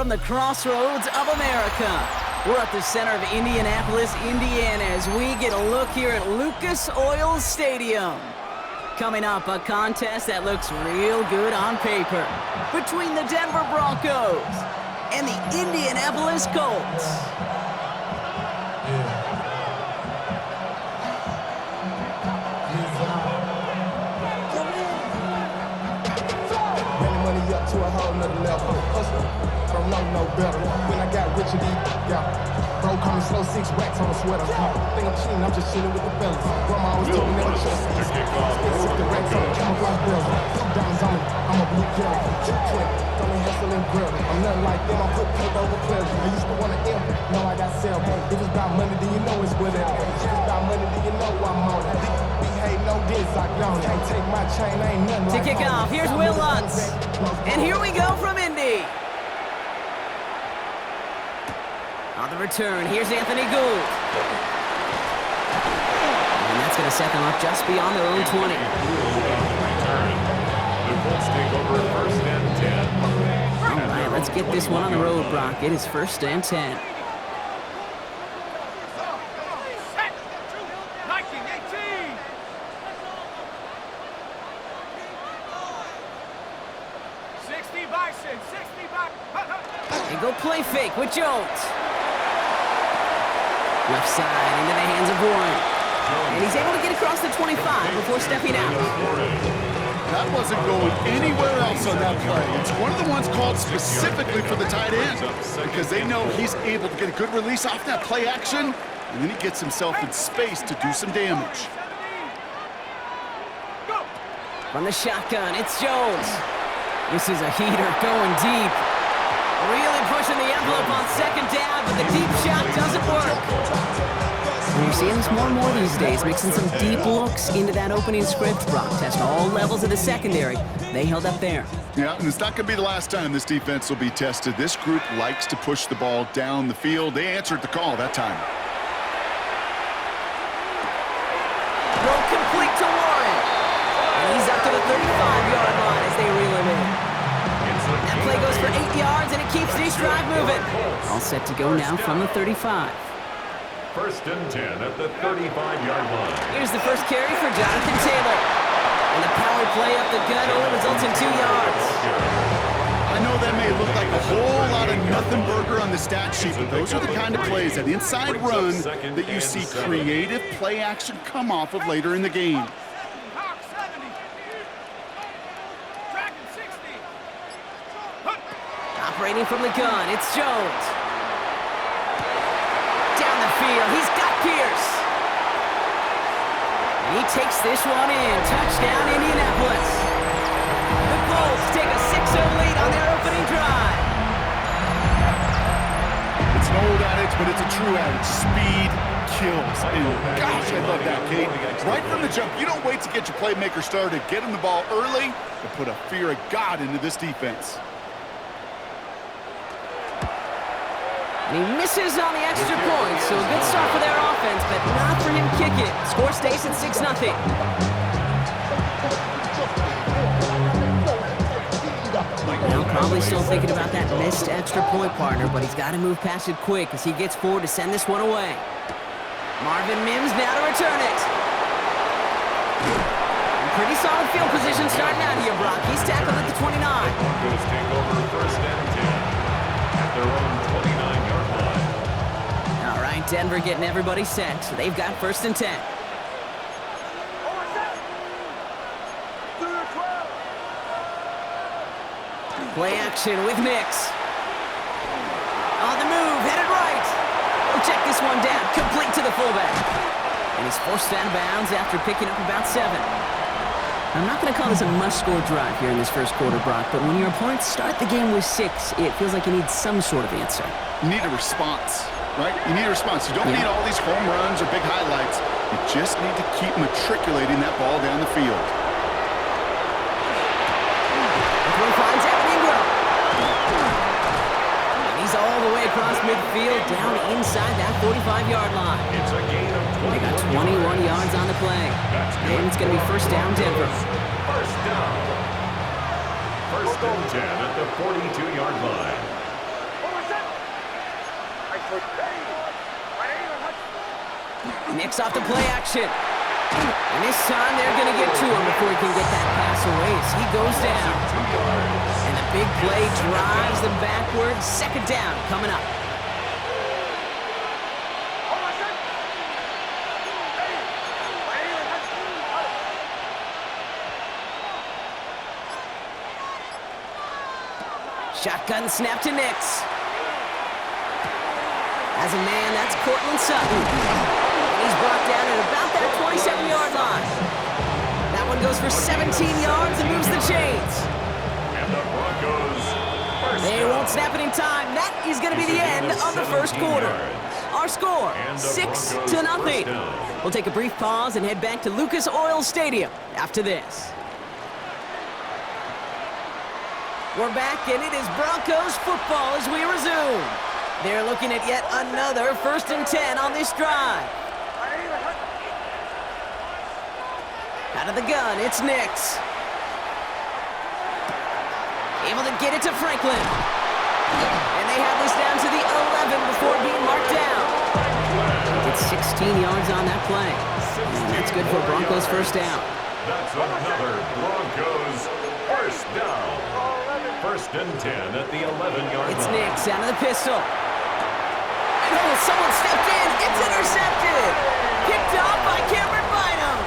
from the crossroads of America. We're at the center of Indianapolis, Indiana, as we get a look here at Lucas Oil Stadium. Coming up, a contest that looks real good on paper between the Denver Broncos and the Indianapolis Colts. Up to a whole nother level. Don't know no better. When I got rich and deep, yeah. Bro, call me slow, 6 racks on a sweater. Think I'm cheating, I'm just chilling with the fellas. Grandma always told me never trust me. Spend 60 racks on a camouflage belt. Diamonds on me, I'm a blue carrot. Don't hustle and grill. I'm nothing like them, I put paper over pleasure. I used to want to M, now I got self. If it's about money, then you know it's whatever. If it's about money, then you know I'm on it. Behave no diss, I don't. Can't take my chain, I ain't nothing like to kick off, here's Will Lutz. And here we go from Indy. On the return, here's Anthony Gould. And that's going to set them up just beyond their own 20. The Colts take over first and 10. All right, let's get this one on the road, Brock. It is first and 10. They go play fake with Jones. Left side into the hands of Warren. And he's able to get across the 25 before stepping out. That wasn't going anywhere else on that play. It's one of the ones called specifically for the tight end because they know he's able to get a good release off that play action, and then he gets himself in space to do some damage. From the shotgun, it's Jones. This is a heater going deep. Really pushing the envelope on second down, but the deep shot doesn't work. And you're seeing this more and more these days, mixing some deep looks into that opening script. Brock test all levels of the secondary. They held up there. Yeah, and it's not going to be the last time this defense will be tested. This group likes to push the ball down the field. They answered the call that time. Throw complete to Warren. And he's up to the 35-yard line as they reel him in. That play goes for 8 yards, and it keeps this drive moving. All set to go now from the 35. First and 10 at the 35-yard line. Here's the first carry for Jonathan Taylor. And the power play up the gut only results in 2 yards. I know that may look like a whole lot of nothing burger on the stat sheet, but those are the kind of plays, that inside run, that you see creative play action come off of later in the game. Operating from the gun, it's Jones. Down the field, he's got Pierce. And he takes this one in. Touchdown, Indianapolis. The Colts take a 6-0 lead on their opening drive. It's an old adage, but it's a true adage. Speed kills. And gosh, I love that, Kate. Right from the jump, you don't wait to get your playmaker started. Get him the ball early and put a fear of God into this defense. And he misses on the extra point, so a good start for their offense, but not for him kicking it. Score stays at 6-0. Now probably still thinking about that missed extra point, partner, but he's got to move past it quick as he gets forward to send this one away. Marvin Mims now to return it. Pretty solid field position starting out here, Brock. He's tackled at the 29. Broncos take over first and 10 at their own 29-yard line. All right, Denver getting everybody set. So they've got first and 10. Play action with Nix. On the move, headed right. Oh, check this one down, complete to the fullback. And he's forced out of bounds after picking up about 7. I'm not going to call this a must-score drive here in this first quarter, Brock, but when your opponents start the game with 6, it feels like you need some sort of answer. You need a response, right? You need a response. You don't need all these home runs or big highlights. You just need to keep matriculating that ball down the field. Throw finds Evan Ingram. And he's all the way across midfield, down inside that 45-yard line. It's a gain of 21. They got 21 yards on the play. And it's going to be first down, Denver. First down. First and 10 at the 42-yard line. Nix off the play action. And this time they're going to get to him before he can get that pass away as he goes down. And the big play drives them backwards. Second down coming up. Shotgun snap to Nix. As a man, that's Cortland Sutton. And he's brought down at about that 27-yard line. That one goes for 17 yards and moves the chains. And the Broncos They won't snap it in time. That is going to be the end of the first quarter. Our score, 6-0. We'll take a brief pause and head back to Lucas Oil Stadium after this. We're back, and it is Broncos football as we resume. They're looking at yet another 1st and 10 on this drive. Out of the gun, it's Nix. Able to get it to Franklin. And they have this down to the 11 before being marked down. It's 16 yards on that play. And that's good for Broncos first down. That's another Broncos first down. 1st and 10 at the 11-yard line. It's Nix out of the pistol. And oh, someone stepped in. It's intercepted. Picked off by Cameron Bynum.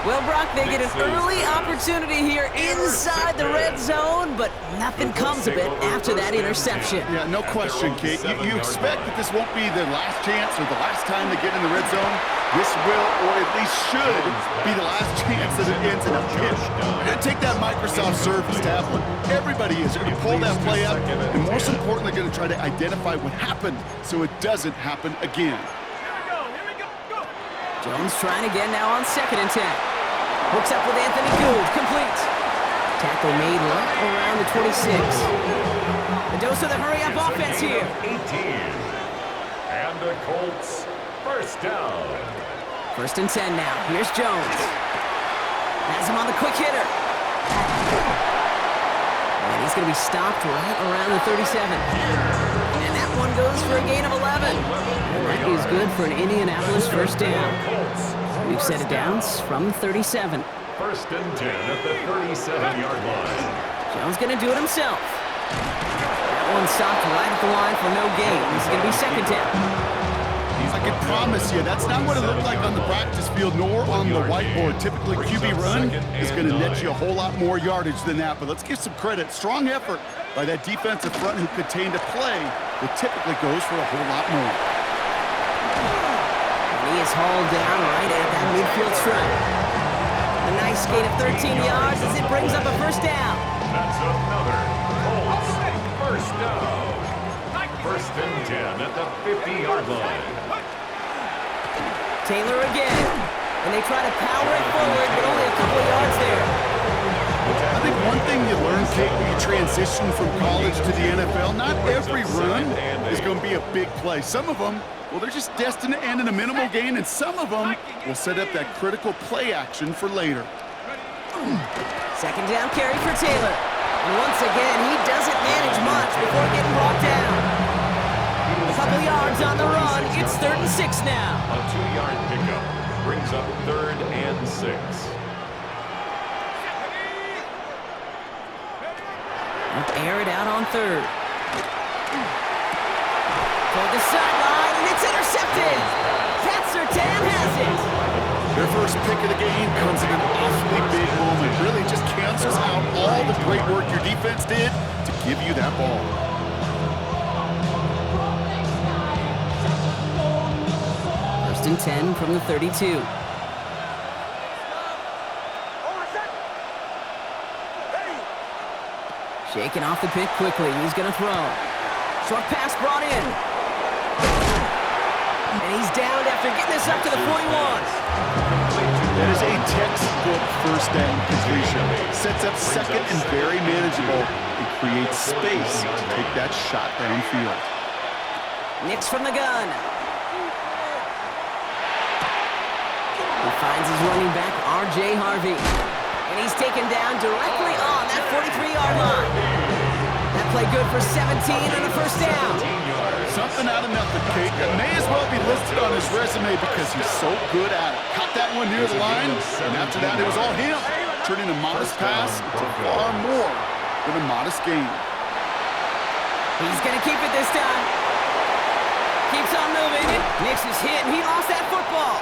Well, Brock, they get an early opportunity here inside the red zone, but nothing comes of it after that interception. Yeah, no question, Kate. You expect that this won't be the last chance or the last time they get in the red zone. This will, or at least should, be the last chance that it ends in a pick. You're going to take that Microsoft Surface tablet. Everybody is going to pull that play up, and most importantly, going to try to identify what happened so it doesn't happen again. Jones trying again now on 2nd and 10. Hooks up with Anthony Gould, complete. Tackle made right around the 26. The dose of the hurry-up offense here. 18. And the Colts first down. 1st and 10 now. Here's Jones. Has him on the quick hitter. And he's going to be stopped right around the 37. And that one goes for a gain of 11. And that is good for an Indianapolis first down. We've set it down from 37. 1st and 10 at the 37-yard line. Jones going to do it himself. That one stopped right at the line for no gain. This is going to be 2nd down. I can promise you, that's not what it looked like on the practice field nor on the whiteboard. Typically, QB run is going to net you a whole lot more yardage than that. But let's give some credit. Strong effort by that defensive front who contained a play that typically goes for a whole lot more. He is hauled down right at that midfield stripe. A nice gain of 13 yards as it brings up a first down. That's another Colts first down. 1st and 10 at the 50-yard line. Taylor again. And they try to power it forward, but only a couple of yards there. I think one thing you learn, Kate, when you transition from college to the NFL, not every run is going to be a big play. Some of them, well, they're just destined to end in a minimal gain, and some of them will set up that critical play action for later. 2nd down carry for Taylor. And once again, he doesn't manage much before getting brought down. A couple yards on the run. It's 3rd and 6 now. A 2-yard pickup brings up 3rd and 6. Air it out on 3rd. Toward the sideline, and it's intercepted. Pat Surtain has it. Their first pick of the game comes in an awfully big moment. Really just cancels out all the great work your defense did to give you that ball. First and 10 from the 32. Shaking off the pick quickly. He's going to throw. Short pass brought in. And he's down after getting this up to the 41. That is a textbook first down completion. Sets up 2nd and very manageable and creates space to take that shot downfield. Nix from the gun. He finds his running back, R.J. Harvey. And he's taken down directly on that 43-yard line. That play good for 17 and a first down. Something out of nothing, Kate. That may as well be listed on his resume because he's so good at it. Caught that one near the line, and after that, it was all him. Turning a modest pass to far more than a modest gain. He's going to keep it this time. Keeps on moving. Nix is hit, and he lost that football.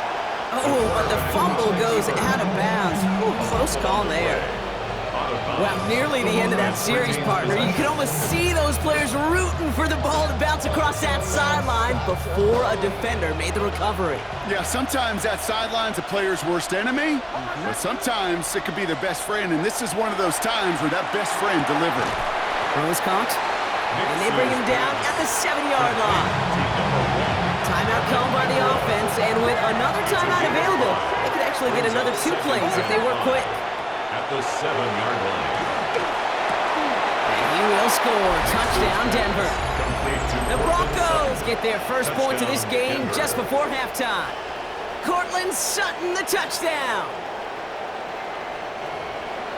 Oh, but the fumble goes out of bounds. Ooh, close call there. Well, nearly the end of that series, partner. You can almost see those players rooting for the ball to bounce across that sideline before a defender made the recovery. Yeah, sometimes that sideline's a player's worst enemy, but sometimes it could be their best friend, and this is one of those times where that best friend delivered. Rose caught, and they bring him down at the 7-yard line. Timeout called by the offense, and with another timeout available, they could actually get another 2 plays if they work quick. At the 7-yard line. And he will score. Touchdown, Denver. The Broncos get their first points of this game just before halftime. Cortland Sutton, the touchdown.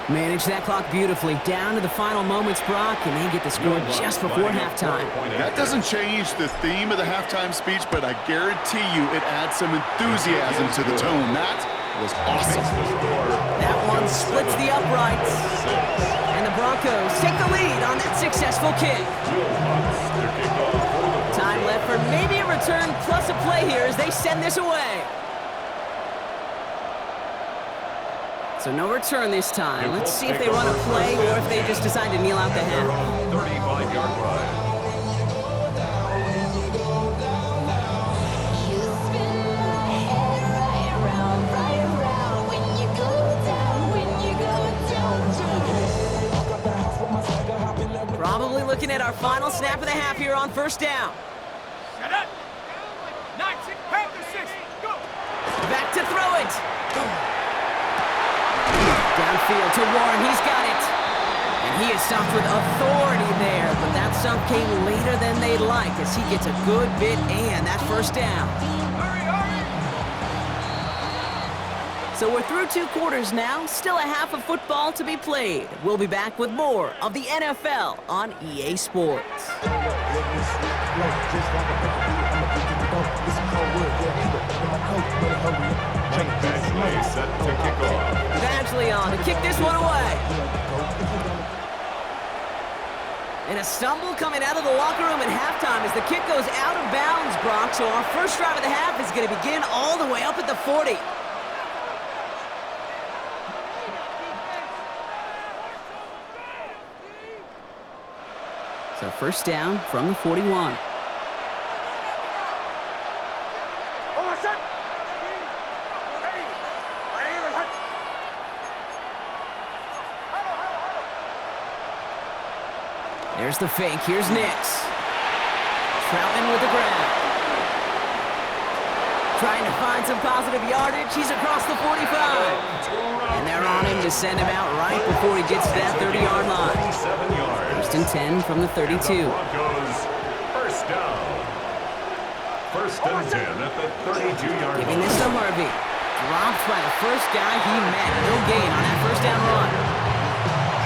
Manage that clock beautifully. Down to the final moments, Brock, and they get the score just before halftime. That doesn't change the theme of the halftime speech, but I guarantee you it adds some enthusiasm to the tone. That was awesome. That one splits the uprights. And the Broncos take the lead on that successful kick. Time left for maybe a return plus a play here as they send this away. So no return this time. Let's see if they run a play or if they just decide to kneel out the half. 35-yard line. Probably looking at our final snap of the half here on first down. Shut up! 9-6, Panther 6, go! Back to throw it. Downfield to Warren, he's got it. And he is stopped with authority there, but that stop came later than they'd like as he gets a good bit and that first down. Hurry, hurry! So we're through 2 quarters now, still a half of football to be played. We'll be back with more of the NFL on EA Sports. Badgley set to kick off. Badgley on to kick this one away. And a stumble coming out of the locker room at halftime as the kick goes out of bounds, Brock. So our first drive of the half is going to begin all the way up at the 40. So first down from the 41. There's the fake. Here's Nix. Troutman with the grab. Trying to find some positive yardage. He's across the 45. And they're on him to send him out right before he gets to that 30-yard line. 7 yards. First and 10 from the 32. Broncos, first down. First and 10 at the 32-yard line. Giving this to Harvey. Dropped by the first guy he met. No gain on that first down run.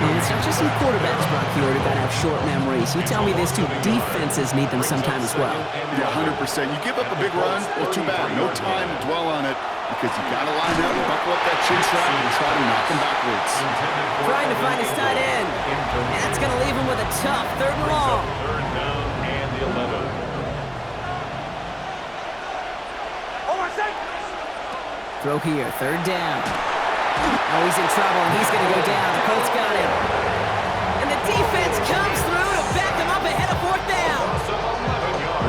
And it's not just some quarterbacks, Brock, here who got to have short memories. You tell me this too. Defenses need them sometime as well. Yeah, 100%. You give up a big run, well, too bad. No time to dwell on it because you got to line up and buckle up that chin strap and try to knock him backwards. Trying to find his tight end. And that's going to leave him with a tough 3rd and long. 3rd down and the 11. Throw here, 3rd down. Oh, he's in trouble, and he's going to go down. The Colts got him. And the defense comes through to back him up ahead of 4th down.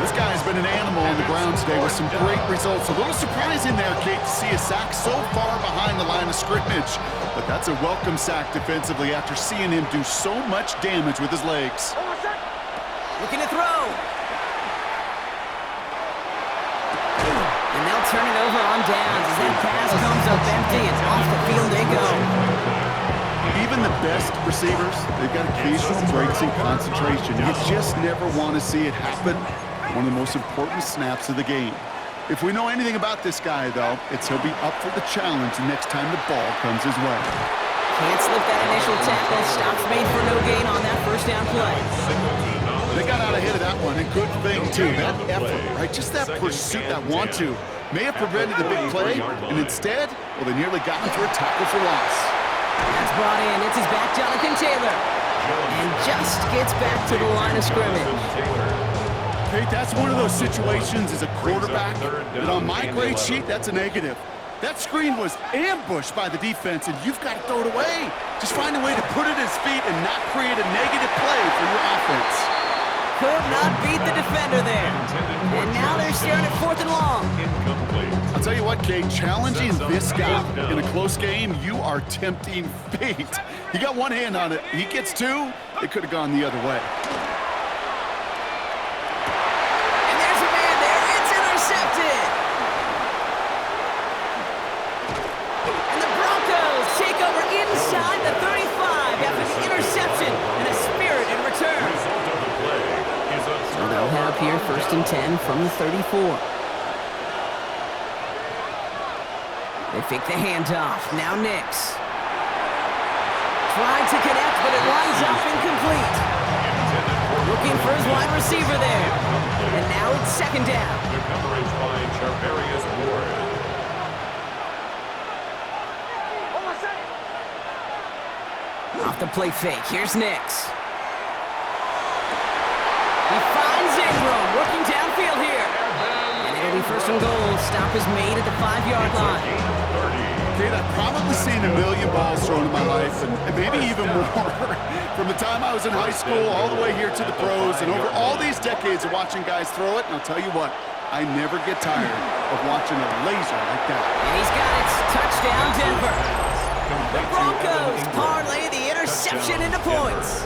This guy's been an animal on the ground today with some great results. A little surprising there, Kate, to see a sack so far behind the line of scrimmage. But that's a welcome sack defensively after seeing him do so much damage with his legs. Looking to throw. And they'll turn it over on downs as that pass comes up empty and off the field they go. Even the best receivers, they've got occasional breaks in concentration. You just never want to see it happen. One of the most important snaps of the game. If we know anything about this guy, though, it's he'll be up for the challenge the next time the ball comes his way. Can't slip that initial tackle. Stops made for no gain on that first down play. They got out ahead of that one, and good thing, too. That effort, right? Just that pursuit, that want-to, may have prevented the big play, and instead, well, they nearly got him for a tackle for loss. That's brought in. It's his back, Jonathan Taylor. And just gets back to the line of scrimmage. Okay, that's one of those situations as a quarterback that on my grade sheet, that's a negative. That screen was ambushed by the defense, and you've got to throw it away. Just find a way to put it at his feet and not create a negative play for your offense. Could not beat the defender there. And now they're staring at 4th and long. I'll tell you what, Kate, challenging this guy in a close game, you are tempting fate. He got one hand on it. He gets two. It could have gone the other way. And there's a man there. It's intercepted. And the Broncos take over inside the 35 after the interception and a spirited return. So they'll have here 1st and 10 from the 34. They fake the handoff. Now Nix. Trying to connect, but it winds up incomplete. Looking for his wide receiver there. And now it's 2nd down. The coverage by Charvarius Ward. Off the play fake. Here's Nix. He finds Ingram working downfield here. And it'll be 1st and goal. Stop is made at the 5-yard line. Kate, I've probably seen a million balls thrown in my life, and maybe even more. From the time I was in high school all the way here to the pros, and over all these decades of watching guys throw it, and I'll tell you what, I never get tired of watching a laser like that. And he's got it. Touchdown, Denver. The Broncos parlay the interception into points.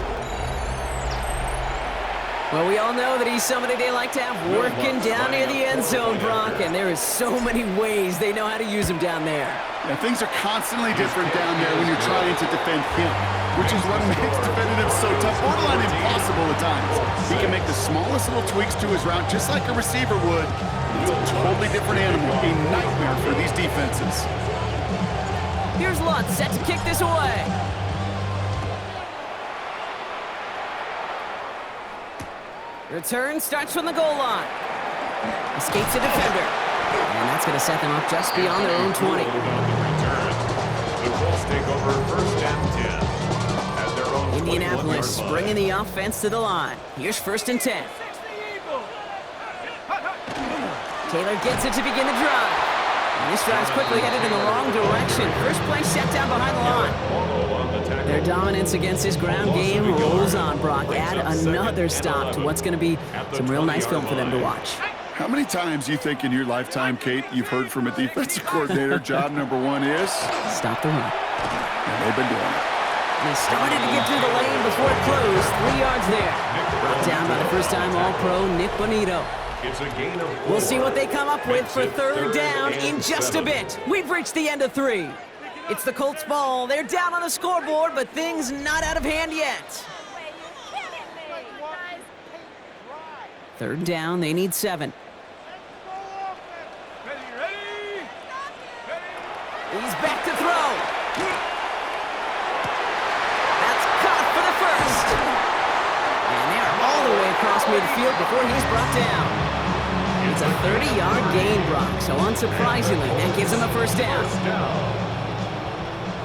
Well, we all know that he's somebody they like to have working down near the end zone, Brock, and there is so many ways they know how to use him down there. Yeah, things are constantly different down there when you're trying to defend him, which is what makes defending him so tough, borderline impossible at times. He can make the smallest little tweaks to his route, just like a receiver would. It's a totally different animal, a nightmare for these defenses. Here's Lutz, set to kick this away. Return starts from the goal line. Escapes a defender. And that's going to set them up just beyond their own 20. The Colts take over 1st and 10 at their own Indianapolis 21-yard line. bringing the offense to the line. Here's 1st and 10. Taylor gets it to begin the drive. And this drive's quickly headed in the wrong direction. First play set down behind the line. Their dominance against his ground game rolls on, Brock. Add another stop to what's going to be some real nice film for them to watch. How many times you think in your lifetime, Kate, you've heard from a defensive coordinator, job number 1 is? Stop the run. And they've been doing it. They started to get through the lane before it closed. 3 yards there. Brought down by the first-time All-Pro, Nick Bonito. It's a gain of 4. We'll see what they come up with for 3rd down in just a bit. We've reached the end of 3. It's the Colts' ball. They're down on the scoreboard, but things not out of hand yet. 3rd down, they need 7. He's back to throw. That's caught for the first. And they're all the way across midfield before he's brought down. It's a 30-yard gain, Brock, so unsurprisingly, that gives him a 1st down.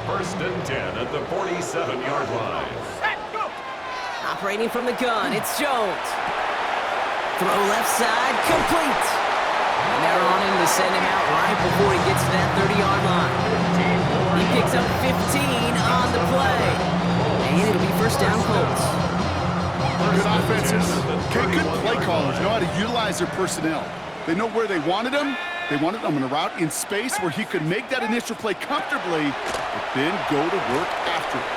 1st and 10 at the 47-yard line. Operating from the gun, it's Jones. Throw left side, complete. And they're on him to send him out right before he gets to that 30-yard line. He picks up 15 on the play. And it'll be 1st down Colts. Good offenses, good play callers know how to utilize their personnel. They know where they wanted him. They wanted him in a route in space where he could make that initial play comfortably, but then go to work after it.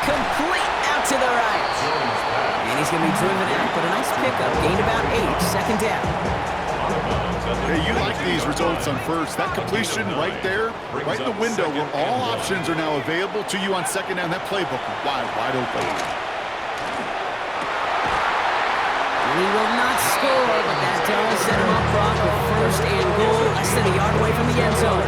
Complete out to the right. And he's going to be driven out, but a nice pickup. Gained about 8, 2nd down. Hey, you like these results on 1st. That completion right there, right in the window where all options are now available to you on 2nd down. That playbook wide open. And he will not score, but that does set him up, Brock, with 1st and goal, less than a yard away from the end zone.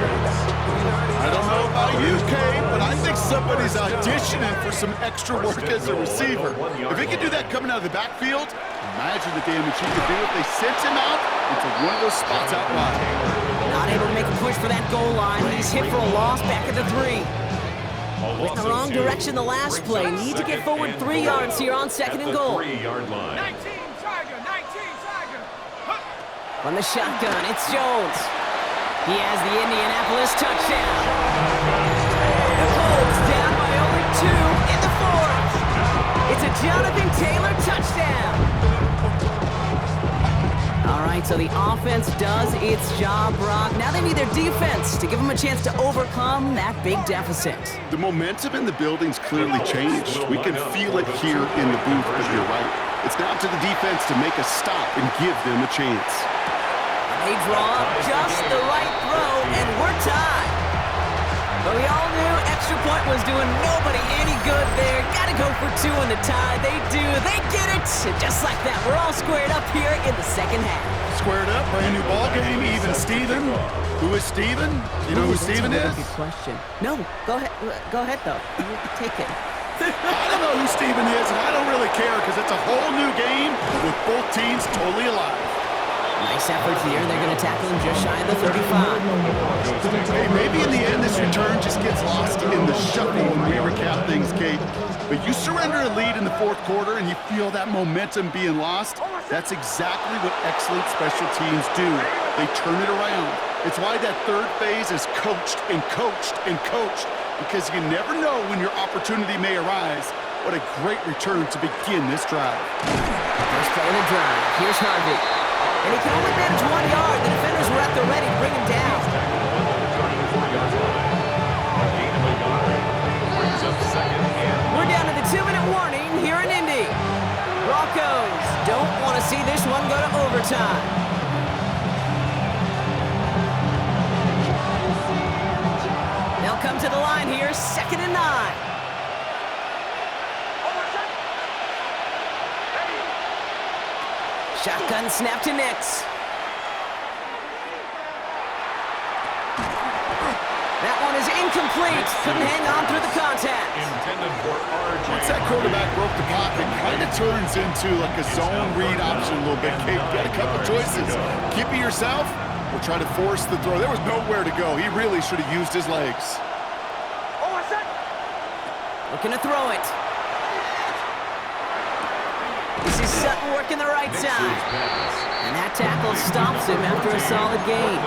I I don't know about you, Kate, but I think somebody's auditioning for some extra work as a receiver. If he could do that coming out of the backfield, imagine the damage he could do if they sent him out into one of those spots out wide. Not able to make a push for that goal line. He's hit for a loss back at the 3. Went in the wrong direction the last play. Need to get forward 3 yards here on 2nd and goal. 19 Tiger, 19 Tiger. From the shotgun, it's Jones. He has the Indianapolis touchdown. The Colts down by only 2 in the 4th. It's a Jonathan Taylor touchdown. All right, so the offense does its job, Brock. Now they need their defense to give them a chance to overcome that big deficit. The momentum in the building's clearly changed. We can feel it here in the booth, but you're right. It's now to the defense to make a stop and give them a chance. They draw up just the right throw, and we're tied. But we all knew extra point was doing nobody any good there. Got to go for 2 in the tie. They do. They get it. And just like that, we're all squared up here in the second half. Squared up, brand new ball game, even Steven. Who is Steven? You know who Steven is? Good question. No, go ahead. Go ahead, though. You take it. I don't know who Steven is, and I don't really care because it's a whole new game with both teams totally alive. Nice effort here. They're going to tackle him just shy of the 35. Hey, maybe in the end this return just gets lost in the shuffle when we recap things, Kate. But you surrender a lead in the 4th quarter and you feel that momentum being lost. That's exactly what excellent special teams do. They turn it around. It's why that 3rd phase is coached and coached and coached, because you never know when your opportunity may arise. What a great return to begin this drive. First play of the drive. Here's Harvey. And he can only manage 1 yard. The defenders were at the ready to bring him down. We're down to the 2-minute warning here in Indy. Broncos don't want to see this one go to overtime. They'll come to the line here, 2nd and 9. Shotgun snap to Nix. That one is incomplete. Couldn't hang on through the contact. Once that quarterback broke the pocket, kind of turns into like a zone read option a little bit. Kate, you got a couple choices. Keep it yourself or try to force the throw. There was nowhere to go. He really should have used his legs. Looking to throw it. This is Sutton working the right side. And that tackle stops him after a solid gain.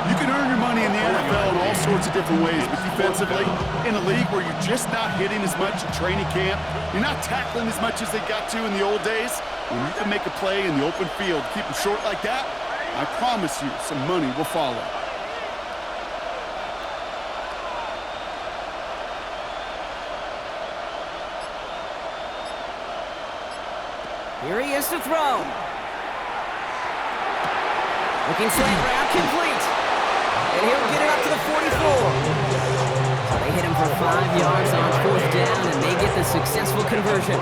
You can earn your money in the NFL in all sorts of different ways, but defensively, in a league where you're just not hitting as much in training camp, you're not tackling as much as they got to in the old days, when you can make a play in the open field, keep them short like that, I promise you some money will follow. Here he is to throw. Looking slant route, complete. And he'll get it up to the 44. So they hit him for 5 yards on 4th down, and they get the successful conversion.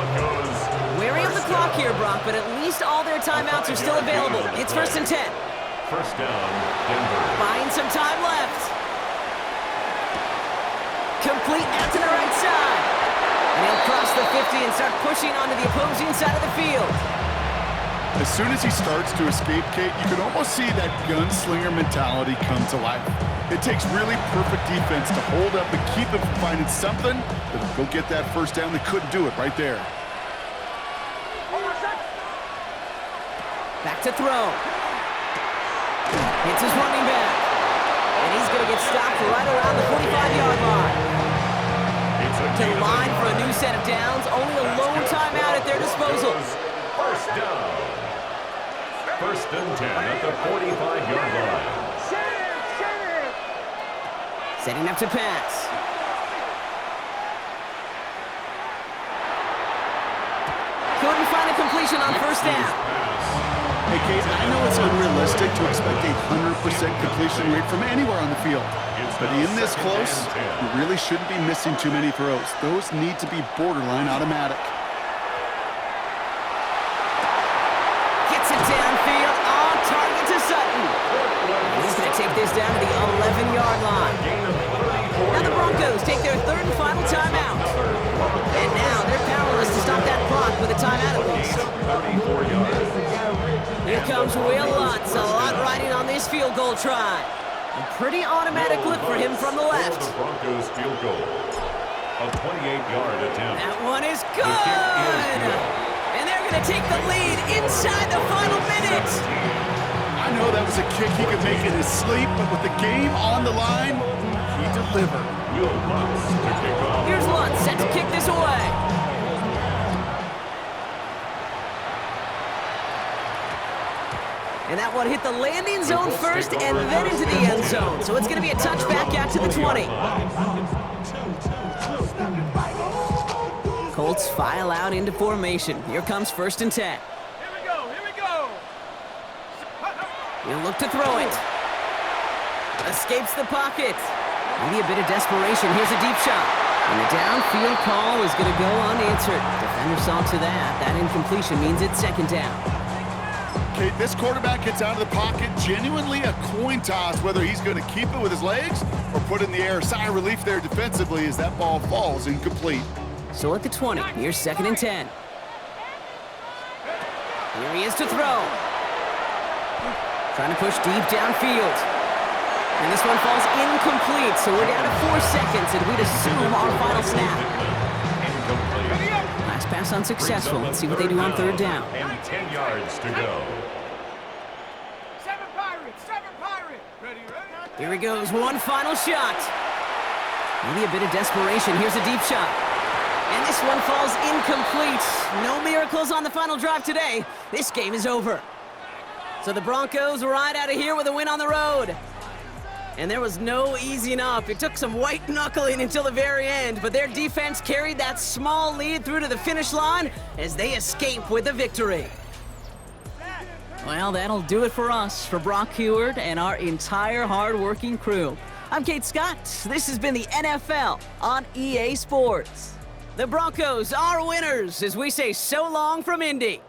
Wary of the clock here, Brock, but at least all their timeouts are still available. It's 1st and 10. First down, Denver. Buying some time left. Complete out to the right side. And he'll cross the 50 and start pushing onto the opposing side of the field. As soon as he starts to escape, Kate, you can almost see that gunslinger mentality come to life. It takes really perfect defense to hold up and keep him from finding something that'll go get that first down. They couldn't do it right there. Back to throw. It's his running back. And he's going to get stopped right around the 45-yard line. To line for a new set of downs, only a lone timeout at their disposal. First down. 1st and 10 at the 45-yard line. Setting up to pass. Couldn't find a completion on 1st down. Hey, Kate, I know it's unrealistic to expect a 100% completion rate from anywhere on the field. But in this close, you really shouldn't be missing too many throws. Those need to be borderline automatic. Gets it downfield, on target to Sutton. He's going to take this down to the 11-yard line. goal try. A pretty automatic look for him from the left. For the Broncos field goal. A 28-yard attempt. That one is The kick is good. good. And they're going to take the lead inside the final minute. I know that was a kick he could make in his sleep, but with the game on the line, he delivered. Will Lutz to kick off. Here's Lutz set to kick this away. And that one hit the landing zone first and then into the end zone. So it's going to be a touchback out to the 20. Colts file out into formation. Here comes 1st and 10. Here we go, here we go. He'll look to throw it. Escapes the pocket. Maybe a bit of desperation. Here's a deep shot. And the downfield call is going to go unanswered. Defender saw to that. That incompletion means it's 2nd down. Okay, this quarterback gets out of the pocket, genuinely a coin toss whether he's going to keep it with his legs or put it in the air. Sigh of relief there defensively as that ball falls incomplete. So at the 20, here's 2nd and 10. Here he is to throw. Trying to push deep downfield. And this one falls incomplete, so we're down to 4 seconds, and we'd assume our final snap. Incomplete. Last pass unsuccessful. Let's see what they do on 3rd down. And 10 yards to go. 7 Pirates, 7 Pirates. Ready, ready? Here he goes, one final shot. Maybe a bit of desperation. Here's a deep shot. And this one falls incomplete. No miracles on the final drive today. This game is over. So the Broncos ride out of here with a win on the road. And there was no easing up. It took some white knuckling until the very end, but their defense carried that small lead through to the finish line as they escape with a victory. Well, that'll do it for us, for Brock Huard and our entire hard-working crew. I'm Kate Scott. This has been the NFL on EA Sports. The Broncos are winners as we say so long from Indy.